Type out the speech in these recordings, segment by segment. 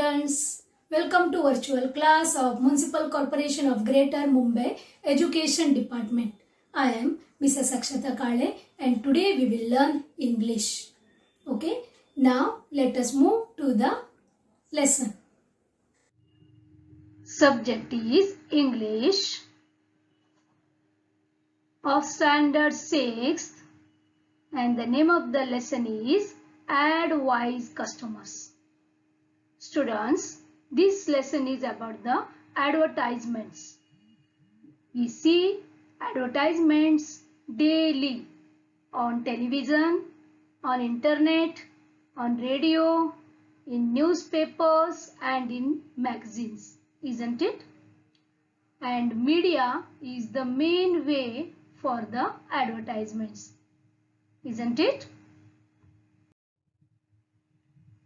students, welcome to virtual class of Municipal Corporation of Greater Mumbai Education Department. I am Mrs. Akshata Kale and today we will learn English. Okay, now let us move to the lesson. Subject is English of Standard 6 and the name of the lesson is Advise Customers. Students, this lesson is about the advertisements. We see advertisements daily on television, on internet, on radio, in newspapers and in magazines, isn't it? And media is the main way for the advertisements, isn't it?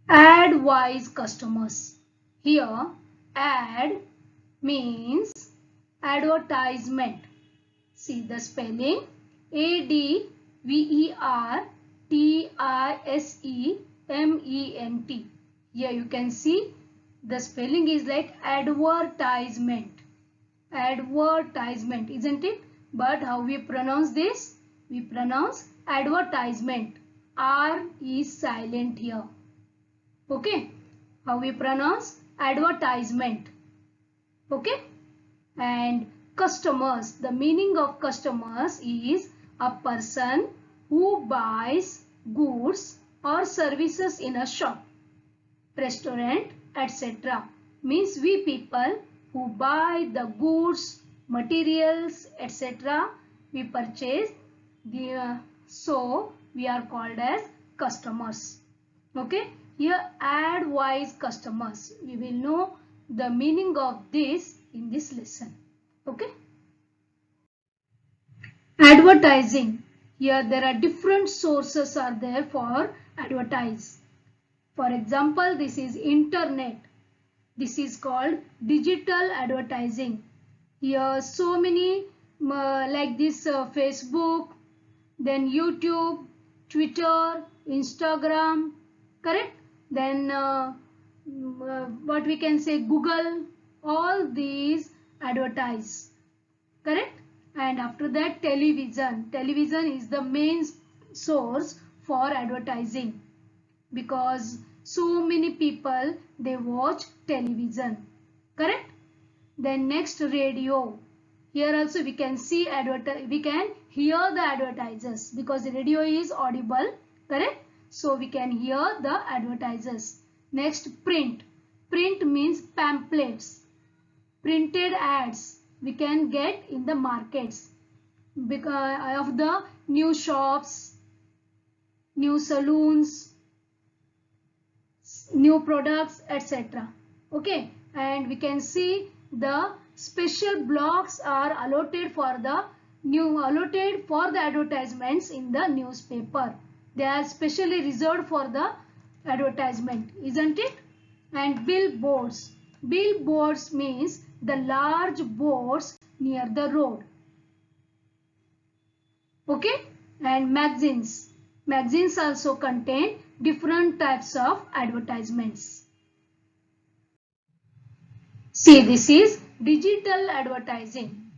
Advise customers. Here, ad means advertisement. See the spelling. ADVERTISEMENT. Here you can see the spelling is like advertisement. Advertisement, isn't it? But how we pronounce this? We pronounce advertisement. R is silent here. Okay, how we pronounce advertisement. Okay, and customers, the meaning of customers is a person who buys goods or services in a shop, restaurant, etc. Means we people who buy the goods, materials, etc. we purchase so we are called as customers. Okay, here advise customers. We will know the meaning of this in this lesson. Okay. Advertising. Here there are different sources are there for advertise. For example, this is internet. This is called digital advertising. Here so many like this Facebook, then YouTube, Twitter, Instagram, correct? Then what we can say Google, all these advertise, correct? And after that television. Television is the main source for advertising because so many people they watch television, correct? Then next radio. Here also we can see we can hear the advertisers because the radio is audible, correct? So we can hear the advertisers. Next print. Print means pamphlets. Printed ads we can get in the markets because of the new shops, new saloons, new products, etc. Okay, and we can see the special blocks are allotted for the advertisements in the newspaper. They are specially reserved for the advertisement, isn't it? And billboards. Billboards means the large boards near the road. Okay, and magazines. Magazines also contain different types of advertisements. See, this is digital advertising.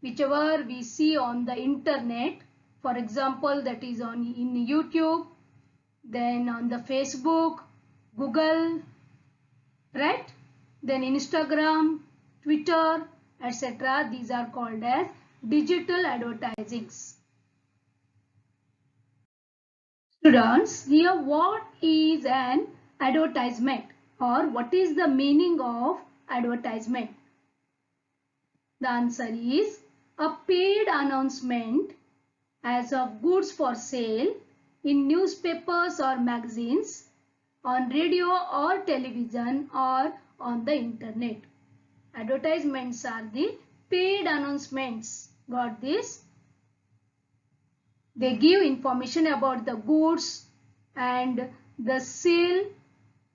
Whichever we see on the internet, for example, that is in YouTube, then on the Facebook, Google, right? Then Instagram, Twitter, etc. These are called as digital advertisings. Students, here what is an advertisement or what is the meaning of advertisement? The answer is a paid announcement as of goods for sale in newspapers or magazines, on radio or television or on the internet. Advertisements are the paid announcements. Got this? They give information about the goods and the sale,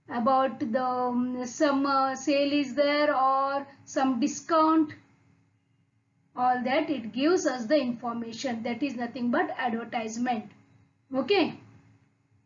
about the some sale is there or some discount. All that it gives us the information. That is nothing but advertisement. Okay.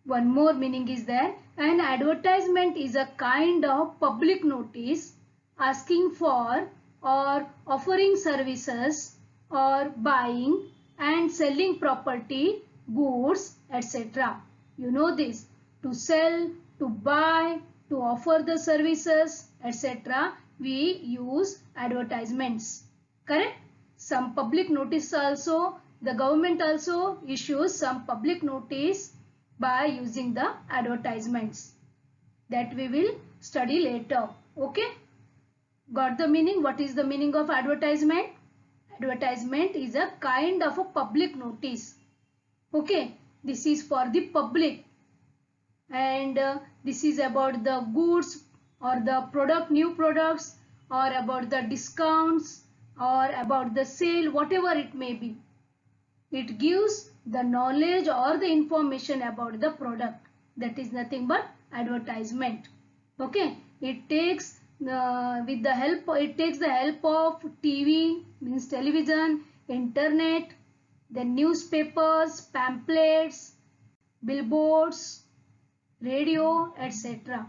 One more meaning is there. An advertisement is a kind of public notice asking for or offering services or buying and selling property, goods, etc. You know this. To sell, to buy, to offer the services, etc. We use advertisements. Correct? Some public notice also, the government also issues some public notice by using the advertisements. That we will study later. Okay? Got the meaning? What is the meaning of advertisement? Advertisement is a kind of a public notice. Okay? This is for the public. And this is about the goods or the product, new products, or about the discounts or about the sale, whatever it may be. It gives the knowledge or the information about the product. That is nothing but advertisement. Okay, it takes it takes the help of TV, means television, internet, then newspapers, pamphlets, billboards, radio, etc.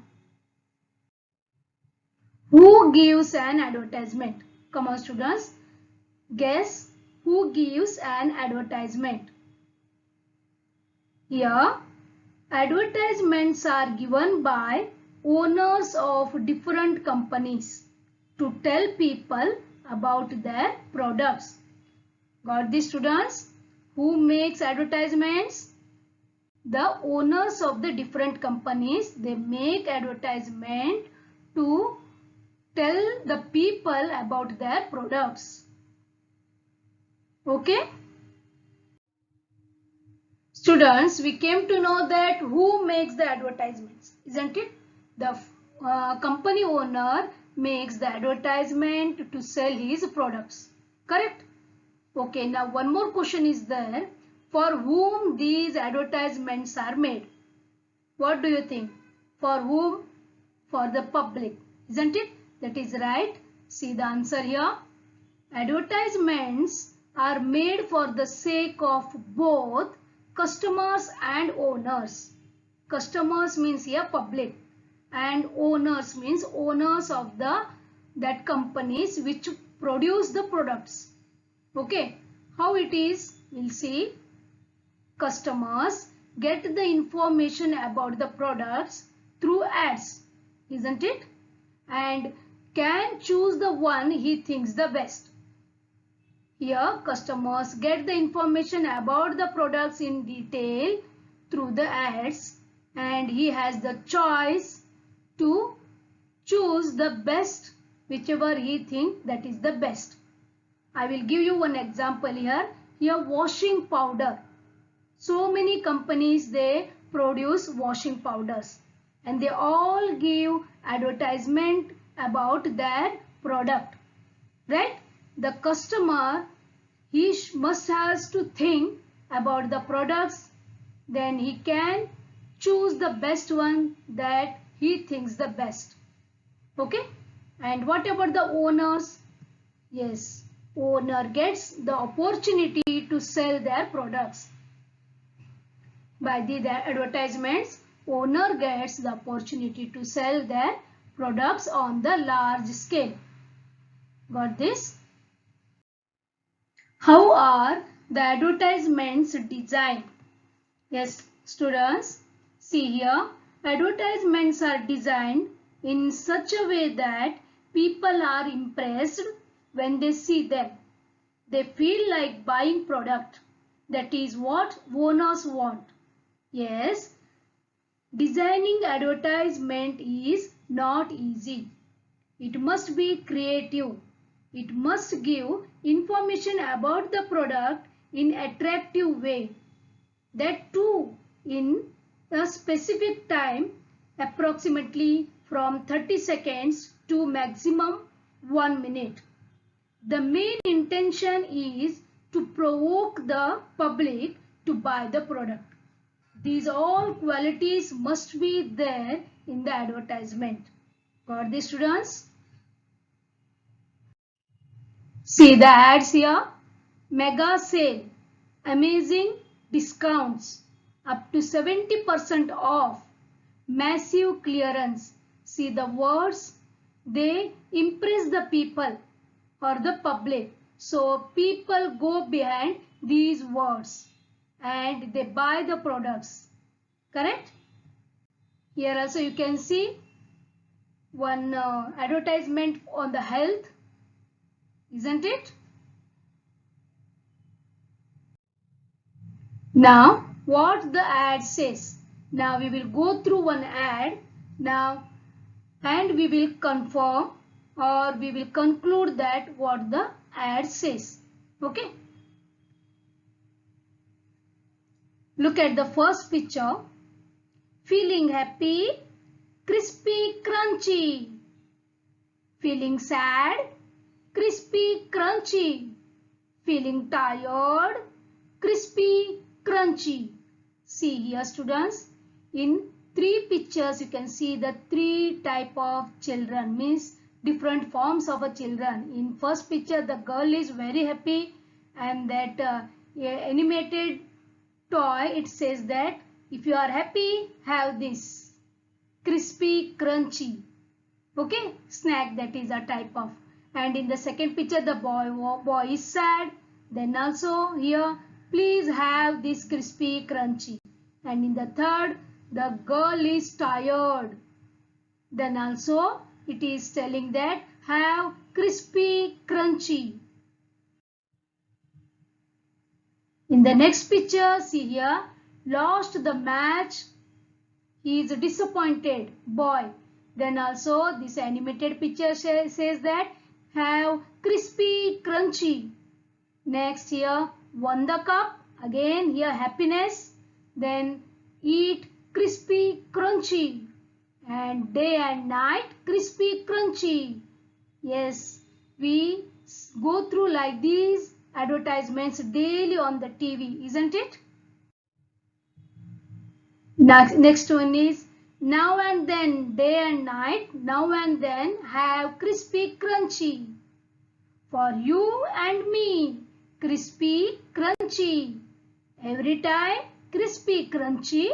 Who gives an advertisement? Come on, students. Guess who gives an advertisement? Here, advertisements are given by owners of different companies to tell people about their products. Got this, students? Who makes advertisements? The owners of the different companies, they make advertisement to tell the people about their products. Okay? Students, we came to know that who makes the advertisements, isn't it? The company owner makes the advertisement to sell his products. Correct? Okay, now one more question is there. For whom these advertisements are made? What do you think? For whom? For the public, isn't it? That is right. See the answer here. Advertisements are made for the sake of both customers and owners. Customers means here public, and owners means owners of that companies which produce the products. Okay, how it is? We'll see. Customers get the information about the products through ads, isn't it? And can choose the one he thinks the best. Here, customers get the information about the products in detail through the ads, and he has the choice to choose the best, whichever he thinks that is the best. I will give you one example here. Here, washing powder. So many companies, they produce washing powders and they all give advertisement about their product, right? The customer, he must has to think about the products, then he can choose the best one that he thinks the best. Okay? And what about the owners? Yes, owner gets the opportunity to sell their products. By the advertisements, owner gets the opportunity to sell their products on the large scale. Got this? How are the advertisements designed? Yes, students, see here, advertisements are designed in such a way that people are impressed when they see them. They feel like buying product. That is what owners want. Yes, designing advertisement is not easy. It must be creative. It must give information about the product in attractive way. That too in a specific time, approximately from 30 seconds to maximum 1 minute. The main intention is to provoke the public to buy the product. These all qualities must be there in the advertisement. Got this, students? See the ads here. Mega sale, amazing discounts, up to 70% off, massive clearance. See the words, they impress the people or the public. So people go behind these words and they buy the products. Correct? Here also you can see one advertisement on the health, isn't it? Now what the ad says. Now we will go through one ad now and we will confirm or we will conclude that what the ad says. Okay. Look at the first picture. Feeling happy, crispy, crunchy. Feeling sad, crispy, crunchy. Feeling tired, crispy, crunchy. See here students, in three pictures you can see the three type of children, means different forms of a children. In first picture the girl is very happy and that animated toy, it says that if you are happy, have this crispy, crunchy, okay, snack, that is a type of. And in the second picture the boy is sad, then also here please have this crispy, crunchy. And in the third the girl is tired, then also it is telling that have crispy, crunchy. In the next picture, see here, lost the match, he is disappointed, boy. Then also this animated picture says that have crispy, crunchy. Next here, won the cup, again here happiness, then eat crispy, crunchy. And day and night, crispy, crunchy. Yes, we go through like these advertisements daily on the TV, isn't it? Next one is now and then, day and night, now and then have crispy, crunchy. For you and me, crispy, crunchy. Every time, crispy, crunchy,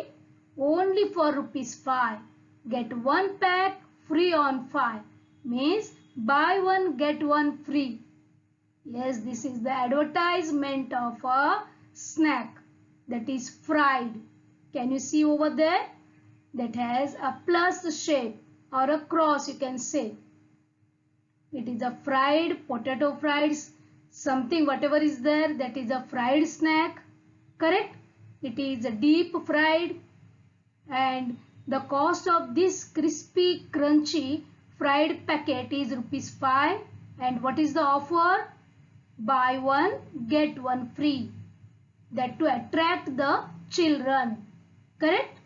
only for ₹5. Get one pack free on 5. Means buy one, get one free. Yes, this is the advertisement of a snack that is fried. Can you see over there? That has a plus shape or a cross, you can say. It is a fried, potato fries, something whatever is there, that is a fried snack. Correct? It is a deep fried, and the cost of this crispy, crunchy fried packet is ₹5. And what is the offer? Buy one, get one free. That to attract the children. Correct?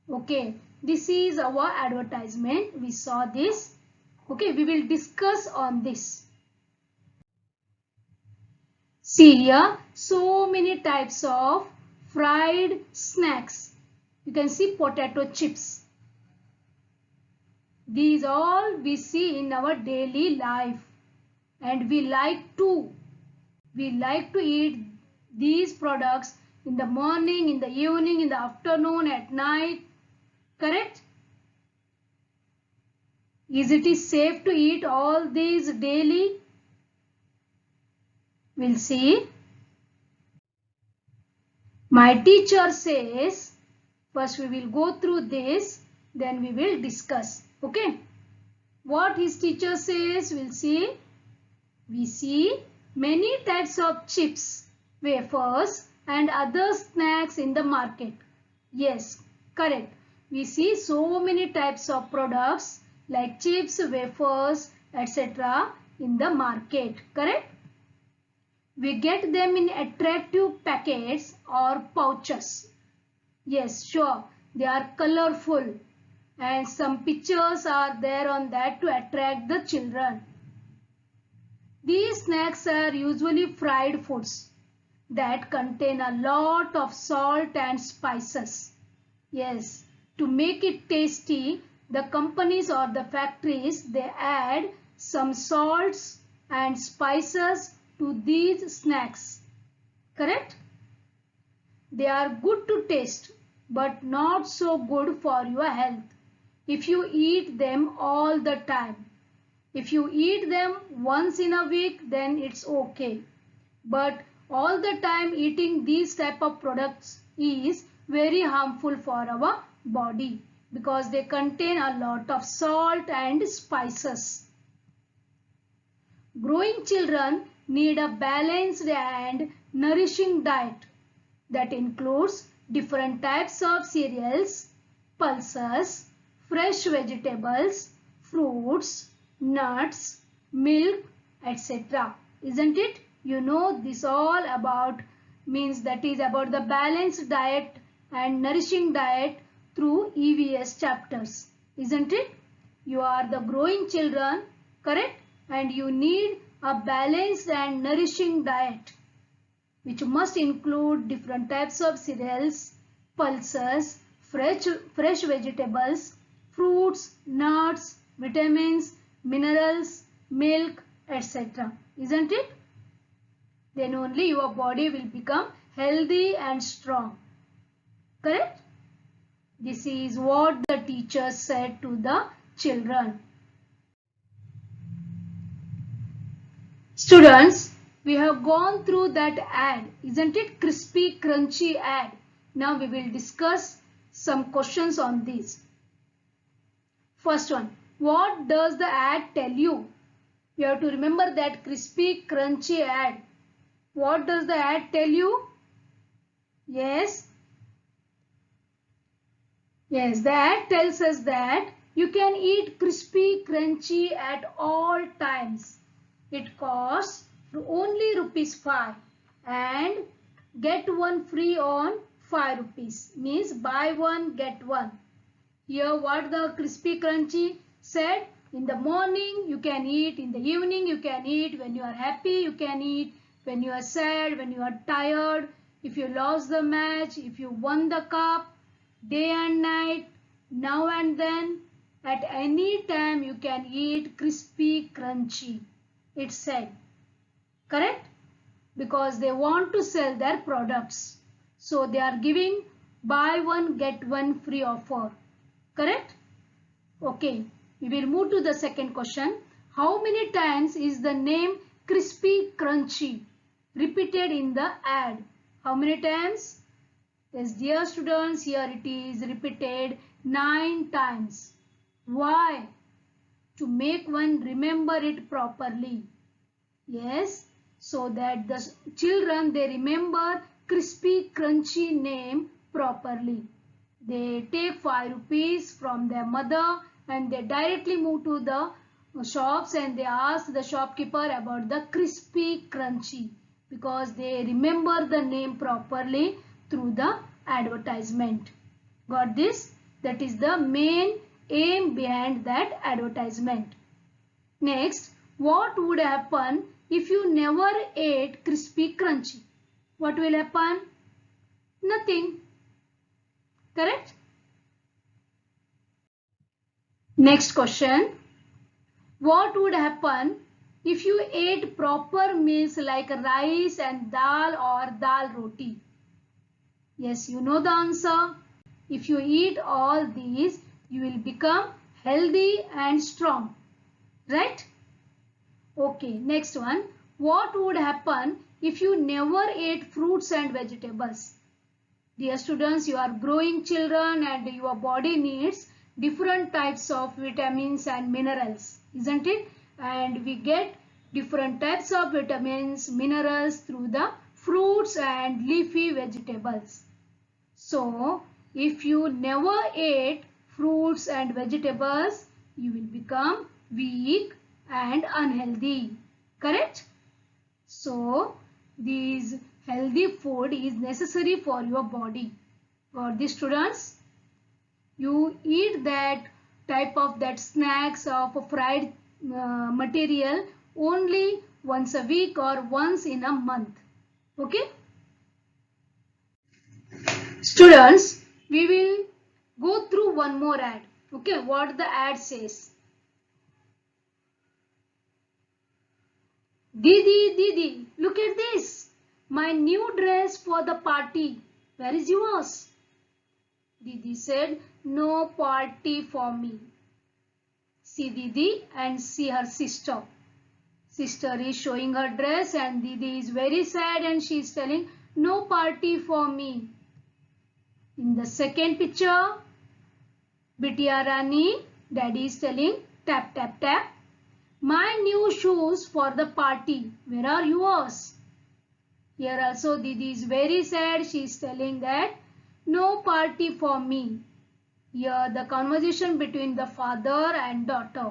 Okay, this is our advertisement. We saw this. Okay, we will discuss on this. See here, so many types of fried snacks. You can see potato chips. These all we see in our daily life. And we like to eat these products in the morning, in the evening, in the afternoon, at night. Correct? Is it safe to eat all these daily? We'll see. My teacher says, first we will go through this, then we will discuss. Okay? What his teacher says, we'll see. We see many types of chips, wafers and other snacks in the market. Yes, correct. We see so many types of products like chips, wafers, etc. in the market. Correct? We get them in attractive packets or pouches. Yes, sure. They are colorful and some pictures are there on that to attract the children. These snacks are usually fried foods that contain a lot of salt and spices. Yes, to make it tasty, the companies or the factories, they add some salts and spices to these snacks. Correct? They are good to taste, but not so good for your health if you eat them all the time. If you eat them once in a week, then it's okay. But all the time eating these type of products is very harmful for our body because they contain a lot of salt and spices. Growing children need a balanced and nourishing diet that includes different types of cereals, pulses, fresh vegetables, fruits, nuts, milk, etc. Isn't it? You know this all about means that is about the balanced diet and nourishing diet through EVS chapters. Isn't it? You are the growing children, correct? And you need a balanced and nourishing diet which must include different types of cereals, pulses, fresh vegetables, fruits, nuts, vitamins, minerals, milk, etc. Isn't it? Then only your body will become healthy and strong. Correct? This is what the teacher said to the children. Students, we have gone through that ad, isn't it? Crispy, crunchy ad. Now we will discuss some questions on this. First one, what does the ad tell you? You have to remember that crispy, crunchy ad. What does the ad tell you? Yes. Yes, the ad tells us that you can eat crispy, crunchy at all times. It costs only ₹5 and get one free on ₹5. Means buy one get one. Here what the crispy crunchy said, in the morning you can eat, in the evening you can eat, when you are happy you can eat, when you are sad, when you are tired, if you lost the match, if you won the cup, day and night, now and then, at any time you can eat crispy crunchy. It said. Correct? Because they want to sell their products. So they are giving buy one get one free offer. Correct? Okay. We will move to the second question. How many times is the name crispy crunchy repeated in the ad? How many times? Yes, dear students, here it is repeated 9 times. Why? To make one remember it properly. Yes, so that the children they remember crispy crunchy name properly. They take ₹5 from their mother and they directly move to the shops and they ask the shopkeeper about the crispy crunchy because they remember the name properly through the advertisement. Got this? That is the main aim behind that advertisement. Next, what would happen if you never ate crispy crunchy? What will happen? Nothing. Correct? Next question. What would happen if you ate proper meals like rice and dal or dal roti? Yes, you know the answer. If you eat all these, you will become healthy and strong. Right? Okay, next one. What would happen if you never ate fruits and vegetables? Dear students, you are growing children and your body needs different types of vitamins and minerals, isn't it? And we get different types of vitamins, minerals through the fruits and leafy vegetables. So, if you never ate fruits and vegetables, you will become weak and unhealthy. Correct? So, these healthy food is necessary for your body. Got this, students? You eat that type of that snacks of fried material only once a week or once in a month. Okay? Students, we will go through one more ad. Okay, what the ad says. Didi, Didi, look at this. My new dress for the party. Where is yours? Didi said, no party for me. See Didi and see her sister. Sister is showing her dress and Didi is very sad and she is telling, no party for me. In the second picture, Bittiya Rani, Daddy is telling, tap tap tap. My new shoes for the party. Where are yours? Here also Didi is very sad. She is telling that no party for me. Here the conversation between the father and daughter.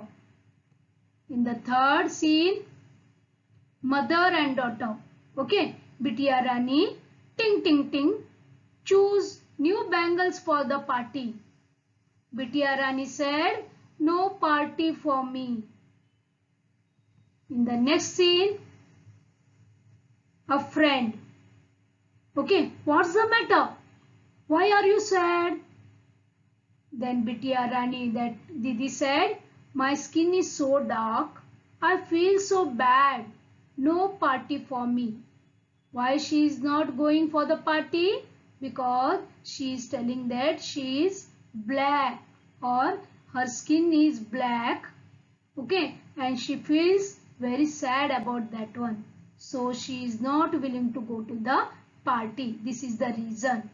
In the third scene, mother and daughter. Okay, Bittiya Rani, ting ting ting, choose new bangles for the party. Bittiya Rani said, no party for me. In the next scene, a friend. Okay, what's the matter? Why are you sad? Then Bittiya Rani, that Didi said, my skin is so dark. I feel so bad. No party for me. Why she is not going for the party? Because she is telling that she is black or her skin is black. Okay, and she feels very sad about that one. So she is not willing to go to the party. This is the reason.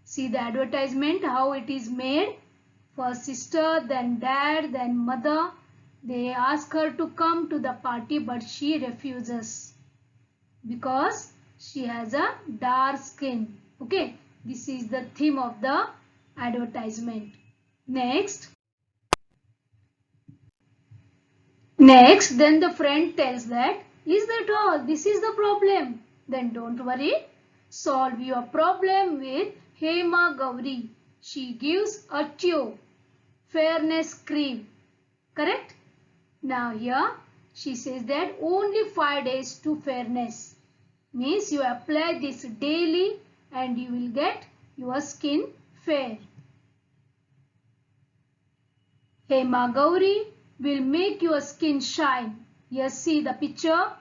See the advertisement, how it is made. First sister, then dad, then mother. They ask her to come to the party but she refuses because she has a dark skin. Okay, this is the theme of the advertisement. Next, then the friend tells that, is that all? This is the problem. Then don't worry. Solve your problem with Hema Gauri. She gives a tube. Fairness cream. Correct? Now here she says that only 5 days to fairness. Means you apply this daily and you will get your skin fair. Hema Gauri will make your skin shine. Here see the picture.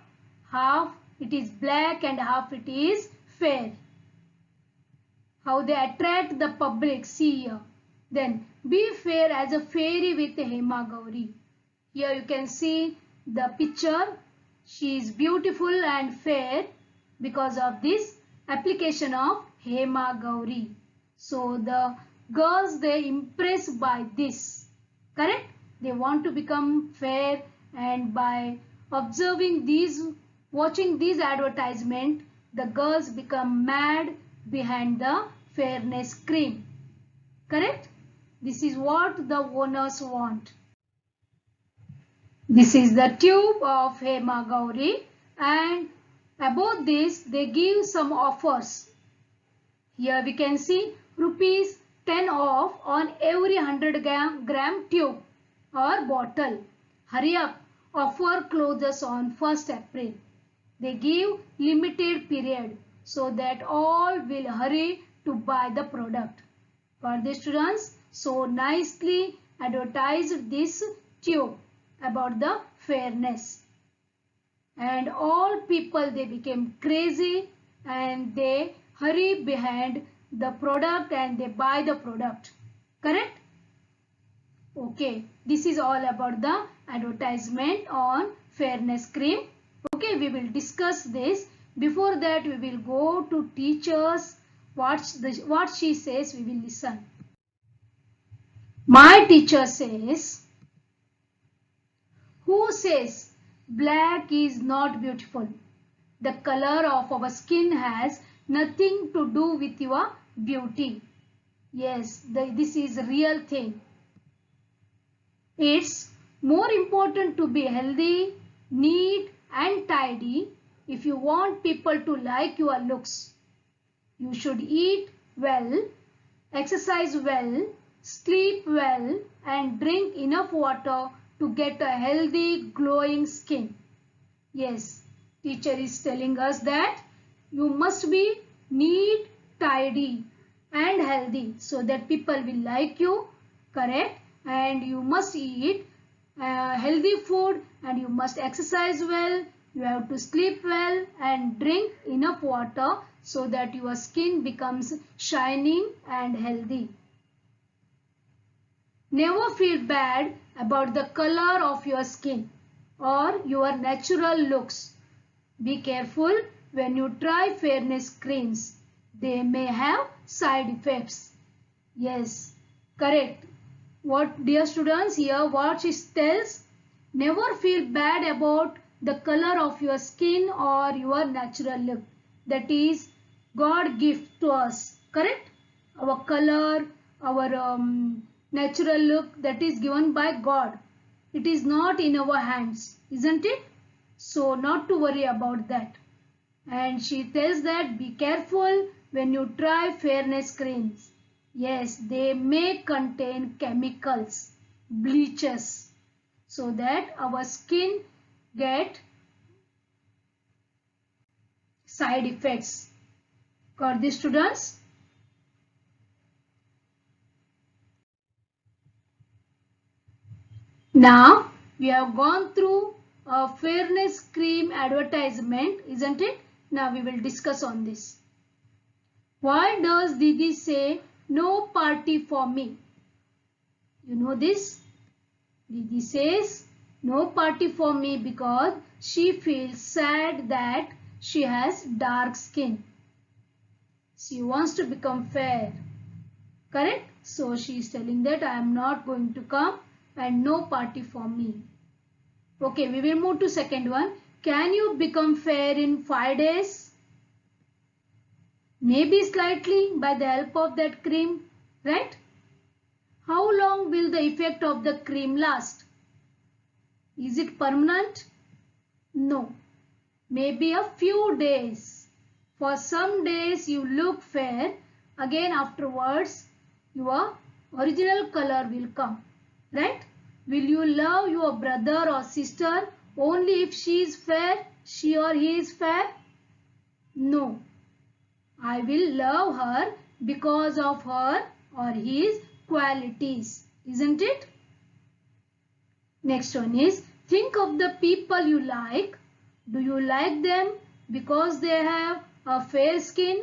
Half it is black and half it is fair. How they attract the public. See here. Then be fair as a fairy with Hema Gauri. Here you can see the picture. She is beautiful and fair because of this application of Hema Gauri. So the girls, they impressed by this. Correct? They want to become fair, and by observing these, watching these advertisement, the girls become mad behind the fairness cream. Correct? This is what the owners want. This is the tube of Hema Gauri, and about this they give some offers. Here we can see rupees 10 off on every 100 gram tube or bottle. Hurry up, offer closes on 1st April. They give limited period so that all will hurry to buy the product. For the students, so nicely advertised this tube about the fairness. And all people, they became crazy and they hurry behind the product and they buy the product. Correct? Okay, this is all about the advertisement on fairness cream. Okay, we will discuss this. Before that, we will go to teachers. What she says, we will listen. My teacher says, who says black is not beautiful? The color of our skin has nothing to do with your beauty. Yes, this is a real thing. It's more important to be healthy, neat and tidy if you want people to like your looks. You should eat well, exercise well, sleep well and drink enough water to get a healthy, glowing skin. Yes, teacher is telling us that you must be neat, tidy and healthy so that people will like you. Correct? And you must eat healthy food and you must exercise well. You have to sleep well and drink enough water so that your skin becomes shining and healthy. Never feel bad about the color of your skin or your natural looks. Be careful when you try fairness creams. They may have side effects. Yes, correct. What, dear students, here what she tells, never feel bad about the color of your skin or your natural look. That is God gift to us, correct? Our color, our natural look, that is given by God. It is not in our hands, isn't it? So not to worry about that. And she tells that be careful when you try fairness creams. Yes, they may contain chemicals, bleaches, so that our skin get side effects. Got this, students? Now we have gone through a fairness cream advertisement, isn't it? Now we will discuss on this. Why does Didi say no party for me? You know this? Didi says no party for me because she feels sad that she has dark skin. She wants to become fair. Correct? So she is telling that I am not going to come and no party for me. Okay, we will move to second one. Can you become fair in 5 days? Maybe slightly by the help of that cream, right? How long will the effect of the cream last? Is it permanent? No. Maybe a few days. For some days you look fair. Again afterwards your original color will come. Right? Will you love your brother or sister only if she is fair? She or he is fair? No. I will love her because of her or his qualities. Isn't it? Next one is, think of the people you like. Do you like them because they have a fair skin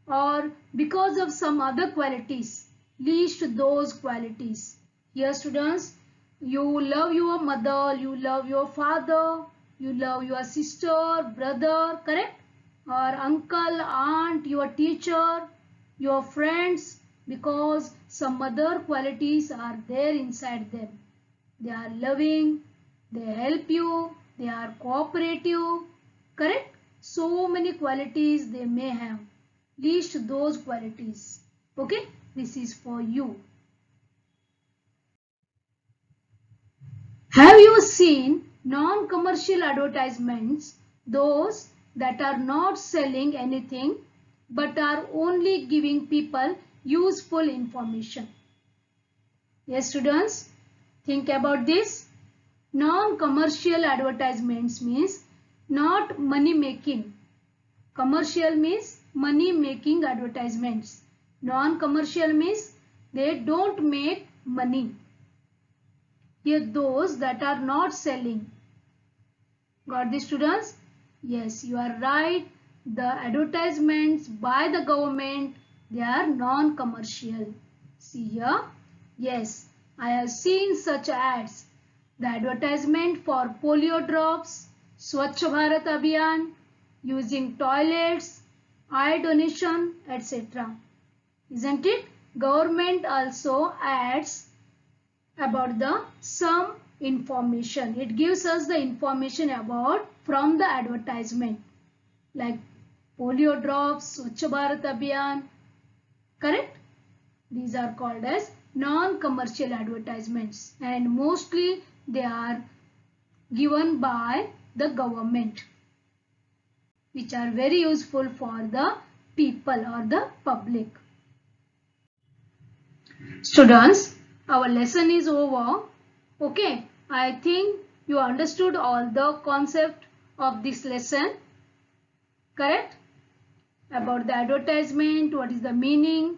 or because of some other qualities? List those qualities. Here students, you love your mother, you love your father, you love your sister, brother, correct? Or uncle, aunt, your teacher, your friends, because some other qualities are there inside them. They are loving, they help you, they are cooperative, correct? So many qualities they may have. List those qualities. Okay, this is for you. Have you seen non-commercial advertisements, those that are not selling anything but are only giving people useful information? Yes, students, think about this. Non-commercial advertisements means not money making. Commercial means money making advertisements. Non-commercial means they don't make money. Yet those that are not selling. Got this, students? Yes, you are right. The advertisements by the government, they are non-commercial. See here. Yes, I have seen such ads. The advertisement for polio drops, Swachh Bharat Abhiyan, using toilets, eye donation, etc. Isn't it? Government also adds about the some information. It gives us the information about from the advertisement like polio drops, Swachh Bharat Abhiyan, correct? These are called as non-commercial advertisements and mostly they are given by the government, which are very useful for the people or the public. Students, our lesson is over. Okay, I think you understood all the concept of this lesson, correct? About the advertisement, what is the meaning,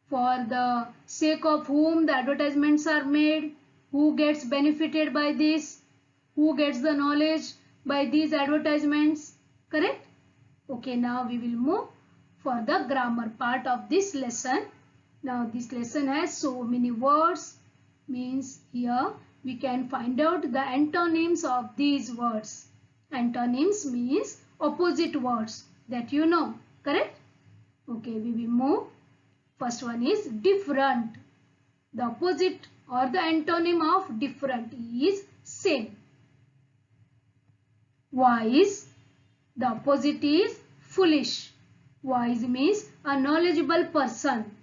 for the sake of whom the advertisements are made, who gets benefited by this, who gets the knowledge by these advertisements, correct? Okay, now we will move for the grammar part of this lesson. Now this lesson has so many words, means here we can find out the antonyms of these words. Antonyms means opposite words that you know, correct? Okay, we will move. First one is different. The opposite or the antonym of different is same. Wise. The opposite is foolish. Wise means a knowledgeable person.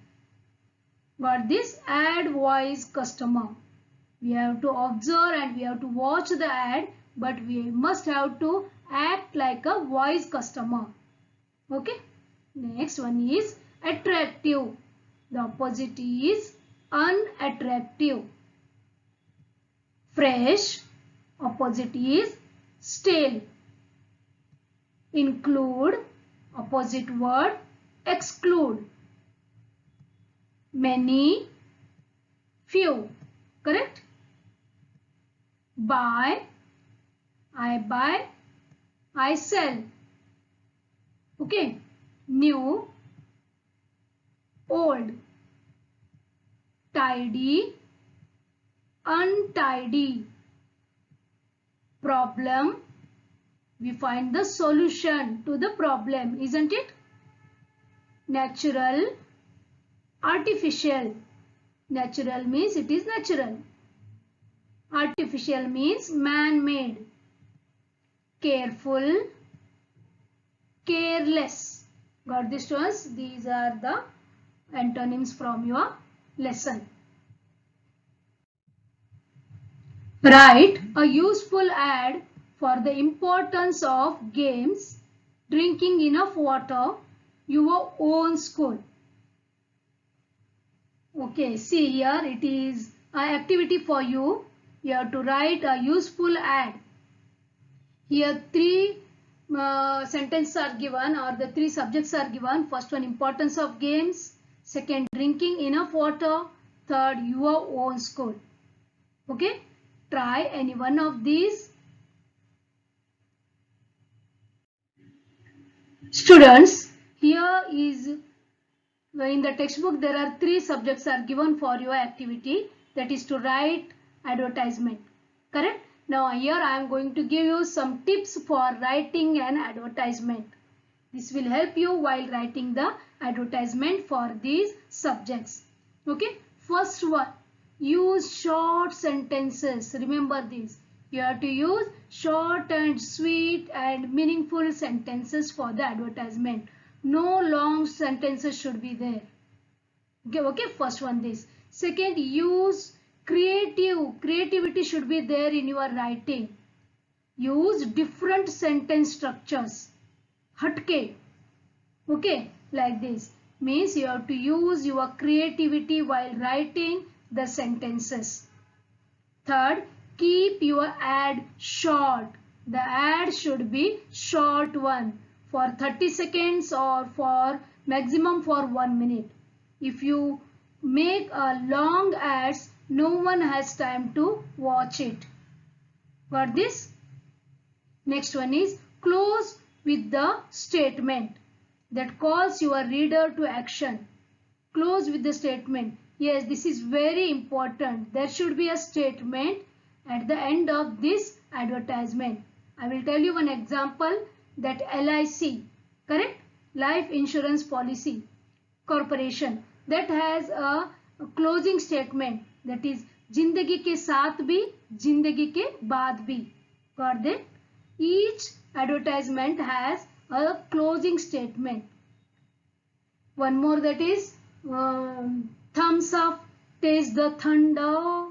Got this? Ad wise customer. We have to observe and we have to watch the ad, but we must have to act like a wise customer. Okay. Next one is attractive. The opposite is unattractive. Fresh. Opposite is stale. Include. Opposite word exclude. Many. Few. Correct? Buy. I buy. I sell. Okay. New. Old. Tidy. Untidy. Problem. We find the solution to the problem, isn't it? Natural. Artificial. Natural means it is natural. Artificial means man-made. Careful. Careless. Got this to us? These are the antonyms from your lesson. Write a useful ad for the importance of games, drinking enough water, your own school. Okay, see here it is an activity for you. You have to write a useful ad. Here three sentences are given, or the three subjects are given. First one, importance of games. Second, drinking enough water. Third, your own school. Okay, try any one of these. Students, here is in the textbook there are three subjects are given for your activity, that is to write advertisement. Correct? Now here I am going to give you some tips for writing an advertisement. This will help you while writing the advertisement for these subjects. Okay. First one, use short sentences. Remember this. You have to use short and sweet and meaningful sentences for the advertisement. No long sentences should be there. Okay, first one this. Second, use creative. Creativity should be there in your writing. Use different sentence structures. Hatke. Okay, like this. Means you have to use your creativity while writing the sentences. Third, keep your ad short. The ad should be short one, for 30 seconds or for maximum for 1 minute. If you make a long ads, no one has time to watch it. Got this? Next one is close with the statement that calls your reader to action. Close with the statement. Yes, this is very important. There should be a statement at the end of this advertisement. I will tell you one example, that LIC, correct? Life Insurance Policy Corporation, that has a closing statement, that is Jindagi ke saath bhi, Jindagi ke baad bhi. Got that? Each advertisement has a closing statement. One more, that is thumbs up, taste the thunder.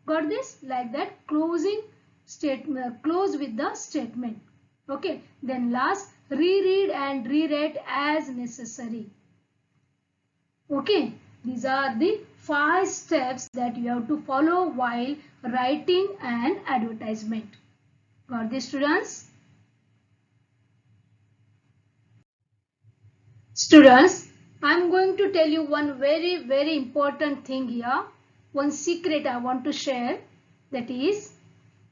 Got this? Like that, closing statement, close with the statement. Okay, then last, reread and rewrite as necessary. Okay, these are the 5 steps that you have to follow while writing an advertisement. Got this, students? Students, I am going to tell you one very important thing here. One secret I want to share, that is,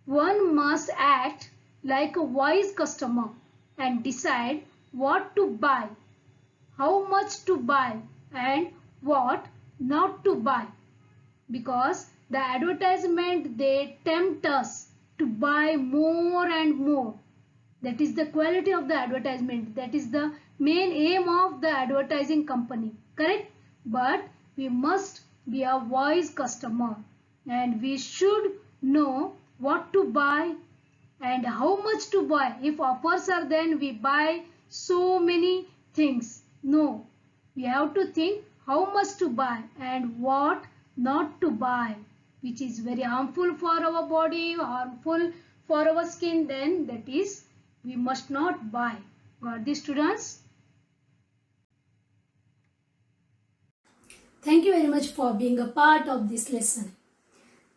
one must act like a wise customer and decide what to buy, how much to buy and what not to buy, because the advertisement, they tempt us to buy more and more. That is the quality of the advertisement. That is the main aim of the advertising company. Correct? But we must be a wise customer and we should know what to buy and how much to buy. If offers are, then we buy so many things. No, we have to think how much to buy and what not to buy, which is very harmful for our body, harmful for our skin, then that is we must not buy. Got this, students? Thank you very much for being a part of this lesson.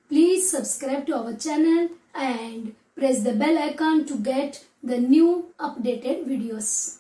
Please subscribe to our channel and press the bell icon to get the new updated videos.